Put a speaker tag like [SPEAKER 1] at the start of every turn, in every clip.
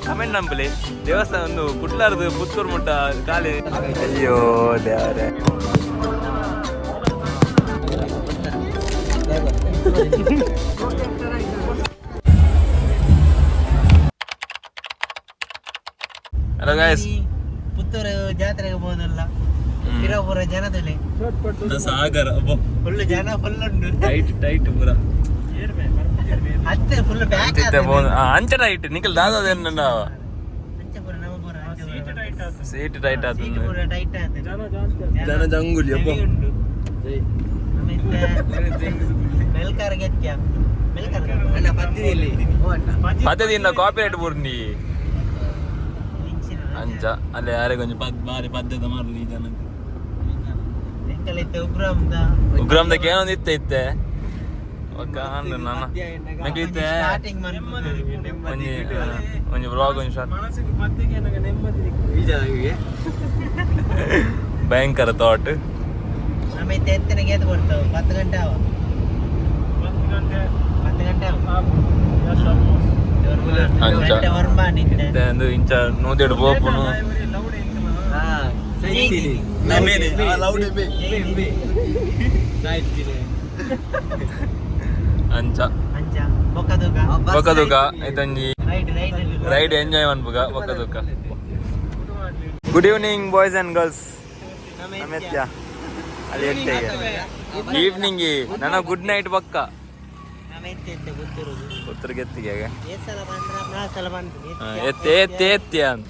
[SPEAKER 1] Comment ನಂಬಲಿ. ದೇವಸ್ಥಾನ ಒಂದು ಕುಟ್ಲಾರ್ದು ಪುತ್ತೂರು ಮುಟ್ಟ ಕಾಲಿ. ಅಯ್ಯೋ ದೇವರೇ. ಹಲೋ ಗೈಸ್,
[SPEAKER 2] ಪುತ್ತೂರು ಜಾತ್ರೆಗೆ ಹೋದಲ್ಲ, ಇರೋಪುರ ಜನದಲ್ಲಿ
[SPEAKER 1] ಸಾಗರ
[SPEAKER 2] ಫುಲ್ ಜನ ಫುಲ್ ಉಂಟು.
[SPEAKER 1] ಟೈಟ್ ಪೂರ
[SPEAKER 2] ಹತ್ತೆ ಫುಲ್ ಬ್ಯಾಕ್
[SPEAKER 1] ಅಂಚ ಟೈಟ್ ನಿಖಲ್ ದಾದೇನ
[SPEAKER 2] ಅಂಚೆ ಪೂರ ನಮ್ಮ ಪೂರ
[SPEAKER 1] ಸೀಟ್ ಟೈಟ್ ಆದ
[SPEAKER 2] ಪೂರ ಟೈಟ್ ಆದ
[SPEAKER 1] ಜನ ಜಂಗುಲಿ
[SPEAKER 2] ಉಂಟು. ಮೆಲ್ಕಾರ್ ಗೆತ್ಯ ಮೆಲ್ಕಾರ್ ಅಣ್ಣ ಪದ್ಧತಿಯಲ್ಲಿ
[SPEAKER 1] ಪದ್ಧತಿಯಿಂದ ಕಾಪಿರೈಟ್ ಬುರ್ನಿ ಅಂಚ ಅಲ್ಲೇ ಯಾರೇ ಕೊಂಚ ಬಾರಿ ಪದ್ಧತಿ ಮಾಡಲಿ ಈ ಜನ. ಉಗ್ರಾಮದಾಗ ಏನೊಂದು ಇತ್ತೆ ಒಂಜಿ ಬ್ಲಾಗ್ ಒಂಜಿ ಶಾರ್ಟ್ ಭಯಂಕರ ಥಾಟ್.
[SPEAKER 2] ಆಮೇಲೆ ಎತ್ತನೆಗೆ ಎದ್ದು ಬರ್ತಾವ 10 ಗಂಟೆ ಅವ 10 ಗಂಟೆ
[SPEAKER 1] ಅಂಚ ಇಂಚ ನೂದೆಡು ಬೋಪುನು ಅಂಚ ಬೊಕ್ಕದುಕ ಇದಂಜಿ ರೈಡ್ ಎಂಜಾಯ್ ಮನ್ಪುಗ ಬೊಕ್ಕದುಕ. Good evening boys and girls. ನಮೆತ್ಯ ಅಲ್ಲಿ ಎಟ್ಟೆಗೆ ಈವ್ನಿಂಗ್ ನನ್ನ ಗುಡ್ ನೈಟ್ ಬೊಕ್ಕ ಪುತ್ತೂರು ಗೆತ್ತಿಗೆ ಎತ್ತಿ ಅಂತ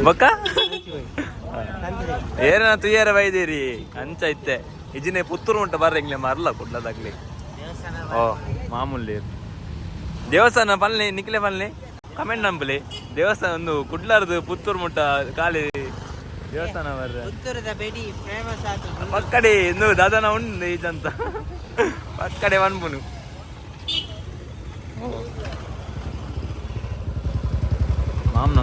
[SPEAKER 1] ಬೊಕ್ಕ ಏನ ತುಯ್ಯಾರ ಬೈದಿರಿ ಅಂಚ ಇತ್ತೆ ಇಜಿನೇ ಪುತ್ತೂರು ಉಂಟ ಬರ್ರಿ ಇಂಗ್ಲೆ ಮರಲ್ಲ ಕುಡ್ಲದಾಗ್ಲಿ. ಓ ಮಾಮೂಲಿ ದೇವಸ್ಥಾನ ಪಲ್ನಿ ನಿಕ್ಲೆ ಪಲ್ನಿ ಕಮೆಂಟ್ ನಂಬಲಿ. ದೇವಸ್ಥಾನ ಒಂದು ಕುಡ್ಲಾರ್ದು ಪುತ್ತೂರು ಮುಟ್ಟ ಕಾಲಿ ದೇವಸ್ಥಾನ ಬರ್ರೆ ಪಕ್ಕಡೆ ಇಂದು ದಾದನ ಉಂಡು ಈಜಂತ ಪಕ್ಕಡೆ ಮನ್ಪುನು ಮಾಮ್ನ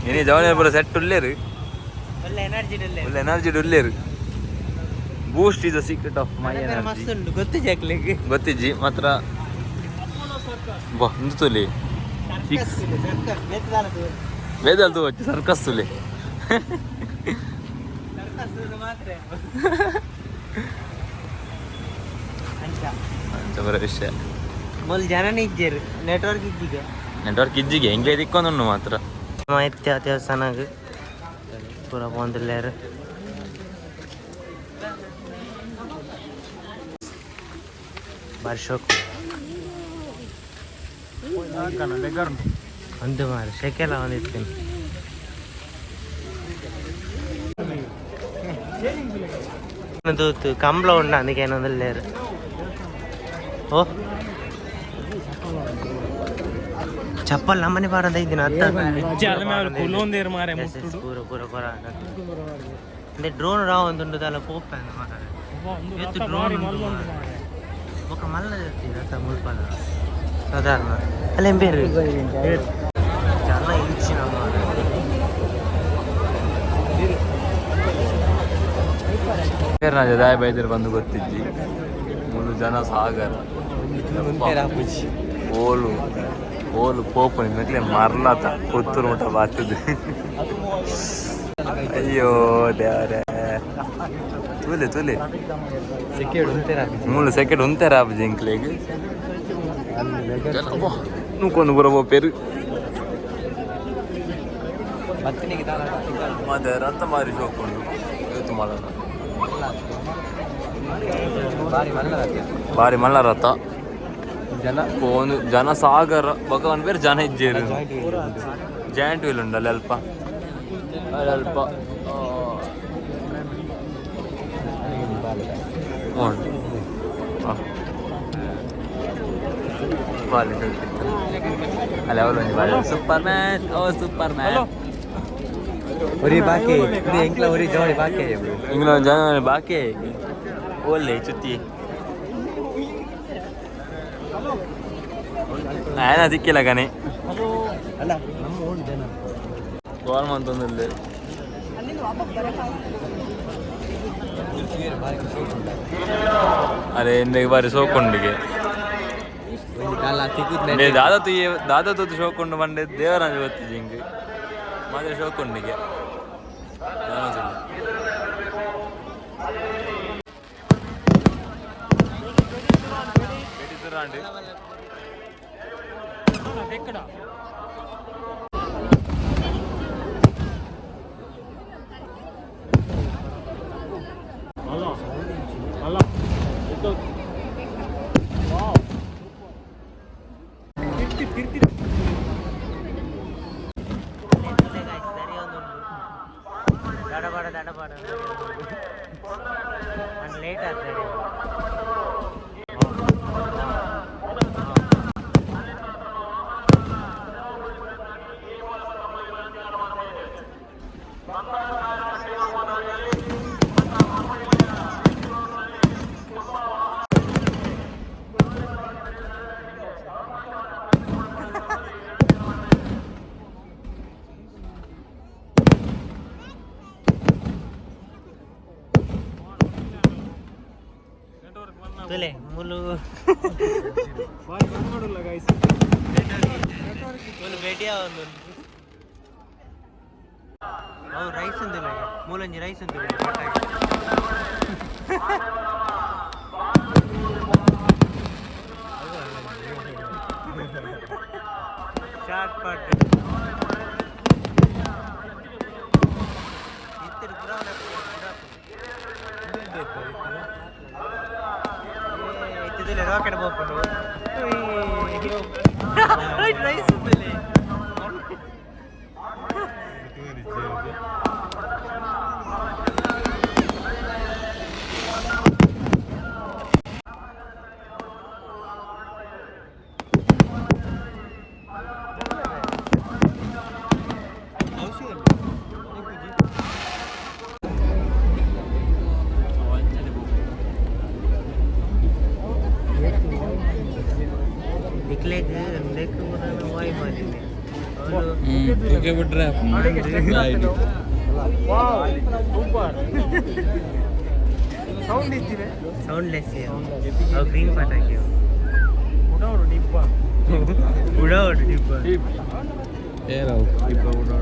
[SPEAKER 1] ಇನಿ ಜವನೇಪುರ ಸೆಟ್ ಉಳ್ಳೇರು ಒಳ್ಳೆ ಎನರ್ಜಿ ಉಳ್ಳೇರು. Boost is the secret of my energy ಗೊತ್ತಿಜ್ಜಿ ಮಾತ್ರ ಇಂದು ತುಲಿ ವೇದಲ್ ತೂಚು ಸರ್ಕಸ್ ತುಲಿ ಅಂಚ ಬರ ವಿಷಯ
[SPEAKER 2] ಜನ ಇಜ್ಜೇರು
[SPEAKER 1] ನೆಟ್ವರ್ಕ್ ಇಜ್ಜಿಗೆ ಹೆಂಗೆ ದಿಕ್ಕೊಂದು ಮಾತ್ರ
[SPEAKER 2] ಎತ್ತ ದೇವಸ್ಥಾನಕ್ಕೆ ಪೂರ ಬಂದಿಲ್ಲಾರು. ವರ್ಷಕ್ಕೆ ಒಂದು ಮಾರು ಶೆಕೆಲ್ಲ ಒಂದಿರ್ತೀನಿ. ಕಂಬಳ ಉಂಡ ಅದಕ್ಕೆ ಏನೊಂದಿಲ್ಲಾರು. ಓ ಚಪ್ಪಲ್ ನಮ್ಮನೆ ಬಾರಂದ ಇದ್ದೀನಿ ಅಂದ್ರೆ ಡ್ರೋನ್ ರಾವ್ ಒಂದು ತಲ ಪೋಪ ಡ್ರೋನ್ ఒక మల్ల ముల్పాల సాధారణ అలా ఏం పేరు చాలా ఇచ్చిన
[SPEAKER 1] ರಾಜದಾಯ ಬೈದರು ಬಂದು ಗೊತ್ತಿದ್ದಿ ಮೂರು ಜನ ಸಾಗರ ಓಲು ಓಲು ಪೋಪನಿ ಮೆಟ್ಲೆ ಮರ್ಲಾತ ಪುತ್ತೂರು ಮುಟ್ಟ ಬಾತದು. ಅಯ್ಯೋ ದೇವರೇ ತೂಲೆ ತೂಲೆ ಮೂಲು ಸೆಕೆಂಡ್ ಉಂತಾರ ಜಿಂಕ್ಲೆಗೆ ನೂಕೊಂಡು ಬರೋ ಪೇರು ಮತ್ತೆ ರಥ ಮಾರಿ ಹೋಗ್ಕೊಂಡು ಇವತ್ತು ಮಾಡೋಣ. ಭಾರಿ ಮಲ್ಲ ರಥ ಒಂದು ಜನ ಸಾಗರ ಭಗವಾನ್ ಬೇರೆ ಜನ ಇಜ್ಜೇರು. ಜಾಯಿಂಟ್ ವೀಲ್ ಉಂಟು ಅಲ್ಲಿ ಅಲ್ಪ ಅಲ್ಪ ಅಲ್ಲ ಅವಳು ಸೂಪರ್ ಮ್ಯಾನ್. ಓ ಸೂಪರ್ ಮ್ಯಾನ್
[SPEAKER 2] ಒರಿ ಬಾಕಿ ಎಂಕ್ಲ ಒರಿ ಜೋಡಿ ಬಾಕಿ
[SPEAKER 1] ಇಂಗ್ಲ ಜನ ಬಾಕಿ ಒಳ್ಳೆ ಚುತ್ತಿ ಏನ ದಿಕ್ಕಿಲ್ಲ ಕಣೆ
[SPEAKER 2] ಅಲ್ಲ ಜನ
[SPEAKER 1] ಗೋಲ್ ಮಂತೊಂದಿಲ್ಲ अरे इंदे बारी सोकोंडिगे ने दादा तो शोಕೊಂಡು ಬಂದೆ ದೇವರಾಜ ಗೊತ್ತಿ ಜಿಂಗ್ ಮಾದ್ರೆ ಶೋಕೊಂಡಿಗೆ
[SPEAKER 2] ಲೇಟ್ ಆಗ್ತದೆ तुले मुलु ಬಾಯ್ ಬಂದ್ ಮಾಡಲ್ಲ ಗೈಸ್ ಮುಲು ಬೇಟಿಯಾ ಒಂದು ಅವು ರೈಸ್ ಅಂದಿಲ್ಲ ಮೂಲಂಜಿ ರೈಸ್ ಅಂದಿಲ್ಲ ಶಾರ್ಟ್ ಪಾಟ್ ಇತ್ತಿರು ಪುರಾಣ ഇതിലെ റോക്കറ്റ് പോപ്പുണ്ടോ റൈസ് ഉണ്ടല്ലേ साउंडलेस है और ग्रीन पटाखे उड़ाओ डिब्बा उड़ाओ डिब्बा ये रहो डिब्बा उड़ाओ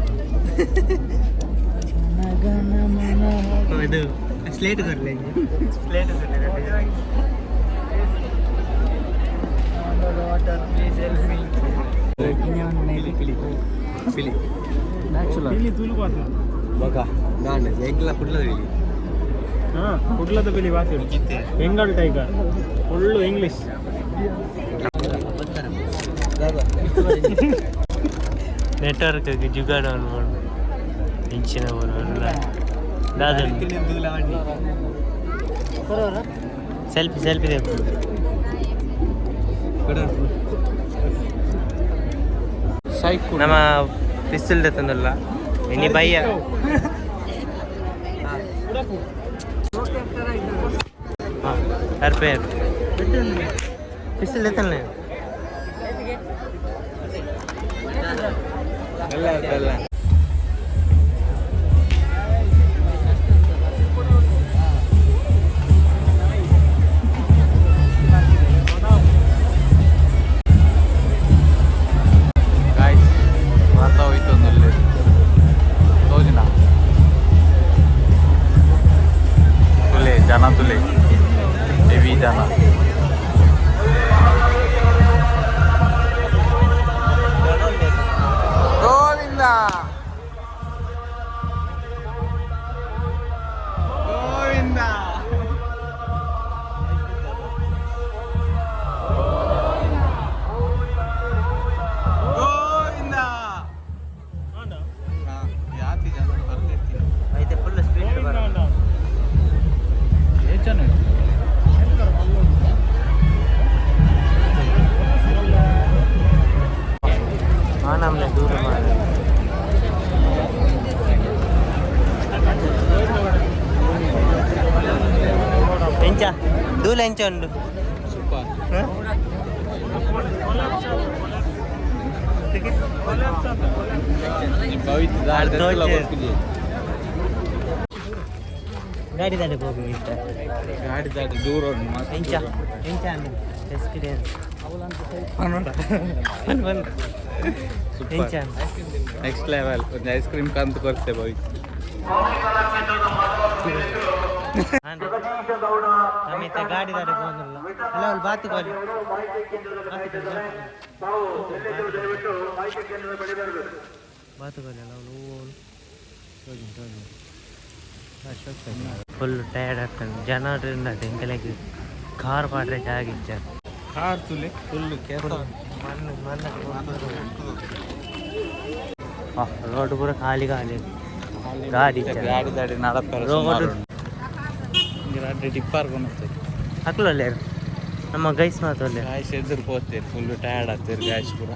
[SPEAKER 2] तो स्लेट कर लेंगे स्लेट कर लेंगे वाटर सेल्फी पिली नॅचरल पिली तुला पाहतो बघा गाणं एकला कुठलं पिली हां कुठलं तर पिली पाहतो Bengal tiger full English network जुगाड ಇಂಚಿನ ಬರೋಲ್ಲ ದಾದ ಸೆಲ್ಫಿ ಸೆಲ್ಫಿ ಬೇಕು ನಮ್ಮ ಪಿಸ್ತೂಲ್ ತಂದಲ್ಲ ಇನಿ ಬಯ್ಯ ಪೇರ್ ಪಿಸ್ತೂಲ್ ಎತ್ತಲ್ಲ
[SPEAKER 1] जाना तुले हेवी जाना गोविंदा गोविंदा गोविंदा याती जाना ಬರ್ತಿರ್ತೀನಿ ಐತೆ ಫುಲ್ ಸ್ಪೀಡ್ ಬರಲ್ಲ namanya dulu mana enca dulu enca undu super
[SPEAKER 2] ಗಾಡಿ ದಾಟಕ್ಕೆ ಹೋಗಿ ಇಷ್ಟ
[SPEAKER 3] ಗಾಡಿ ದಾಟಿ ದೂರ ಉಂಟು
[SPEAKER 2] ಎಂಚ ಎಂಚ ಎಕ್ಸ್ಪೀರಿಯನ್ಸ್ ಎಂಚ
[SPEAKER 3] ನೆಕ್ಸ್ಟ್ ಲೆವೆಲ್ ಒಂದು ಐಸ್ ಕ್ರೀಮ್ ಕಂತು ಕೊಡ್ತೇವೆ ಹೋಗಿ
[SPEAKER 2] ನಮಿತ ಗಾಡಿ ದಾಟಕ್ಕೆ ಹೋಗಿಲ್ಲ ಅಲ್ಲ ಅವ್ಳು ಬಾತಿ ಕೊಡಿ ಬಾತುಕೋಲಿ ಅಲ್ಲ ಅವಳು ಫುಲ್ ಟಯರ್ಡ್ ಆಗ್ತಾನೆ ಜನರಿಂದ ಎಂಕಲೆಗೆ ಕಾರ್ ಪಾಡ್ರೆ ಆಗಿದ್ದ
[SPEAKER 3] ಕಾರ್ ತುಲೆ ಫುಲ್
[SPEAKER 2] ರೋಡ್ ಪೂರ ಖಾಲಿ ಖಾಲಿ ಗಾಡಿ
[SPEAKER 3] ಗಾಡಿ ದಾಡಿ ನಡಪಾರ
[SPEAKER 2] ರೋಡ್
[SPEAKER 3] ಟಿಪ್ಪರ್ ಕೊಡುತ್ತೆ
[SPEAKER 2] ಹಾಕ್ಲಲ್ಲ ನಮ್ಮ ಗೈಸ್ ಮಾತಲ್ಲೇ
[SPEAKER 3] ಗಾಯ್ಸ್ ಎದುರು ಹೋಗ್ತೀರಿ ಫುಲ್ ಟಯರ್ಡ್ ಆಗ್ತೀರಿ ಗಾಯ್ಸ್ ಪೂರ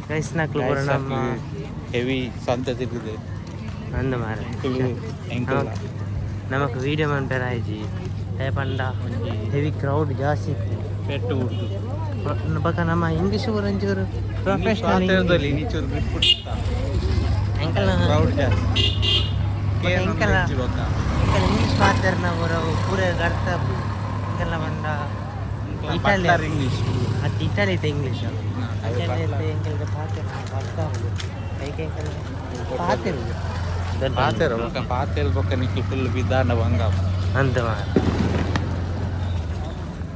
[SPEAKER 2] ಗೈಸ್ ನಾಕ್ಲು ಪೂರ ನಮ್ಮ
[SPEAKER 3] ಹೆವಿ ಸಂತ ತಿರುಗಿದೆ
[SPEAKER 2] ಅಂದ ಮಾರ
[SPEAKER 3] ಫುಲ್ ಎಂಕಲ್
[SPEAKER 2] ನಮಕ್ ವೀಡಿಯೋ ಮಾಡ್ಬೇರ ಆಯ್ಜಿ ಪಂಡ ಹೆವಿ ಕ್ರೌಡ್ ಜಾಸ್ತಿ
[SPEAKER 3] ಪೆಟ್ಟು ಉಡ್ದು
[SPEAKER 2] ಬಕ ನಮ್ಮ ಇಂಗ್ಲೀಷ್ ಒಂಚೂರು ಪ್ರೊಫೆಷನಲ್
[SPEAKER 3] ನೀಚೂರು ಬಿಟ್ಬಿಡ್ತಾ
[SPEAKER 2] ಎಂಕಲ್
[SPEAKER 3] ಕ್ರೌಡ್ ಜಾಸ್ತಿ
[SPEAKER 2] ಎಂಕಲ್ ಇಂಗ್ಲೀಷ್ ಮಾತಾಡ್ತಾರ ನಾವು ಪೂರ ಅರ್ಥ ಎಂಕಲ್ಲ ಬಂದ ಇಟಾಲಿ
[SPEAKER 3] ಇಂಗ್ಲೀಷ್
[SPEAKER 2] ಅದು ಇಟಾಲಿ ಐತೆ ಇಂಗ್ಲೀಷ್ ಎಂಕಲ್ಗೆ ಪಾತ್ರ ಅರ್ಥ ಆಗೋದು ಕೈಗೆ ಎಂಕಲ್
[SPEAKER 3] ಪಾತೆರ ಪಾತೆಲ್ ಬೊಕ್ಕ ನಿಕ್ಕಿ ಫುಲ್ ವಿಧಾನ ಭಂಗ
[SPEAKER 2] ಅಂತ ಮಾರ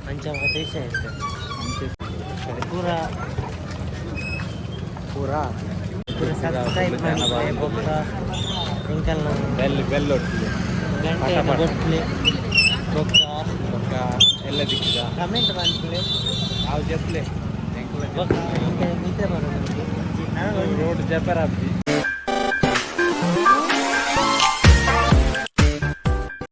[SPEAKER 2] ಮಂಚ ದೇಶ ಐತೆ ಪೂರ
[SPEAKER 3] ಪೂರ
[SPEAKER 2] ಪೂರ ಸಬ್ಸ್ಕ್ರೈಬ್ ಮಾಡಿ ಬೊಕ್ಕ ಎಂಕಲ್
[SPEAKER 3] ಬೆಲ್ಲೊಟ್ಟಿಗೆ
[SPEAKER 2] ಗಂಟೆ ಬೊಟ್ಲೆ ಬೊಕ್ಕ
[SPEAKER 3] ಬೊಕ್ಕ ಎಲ್ಲ ದಿಕ್ಕಿದ
[SPEAKER 2] ಕಮೆಂಟ್ ಬಂದ್ಲೆ
[SPEAKER 3] ನಾವು ಜಪ್ಲೆ
[SPEAKER 2] ಬೊಕ್ಕ ಎಂಕಲ್ ನಿದ್ರೆ ಬರೋದು
[SPEAKER 3] ರೋಡ್ ಜಪರ್ ಆಪ್ತಿ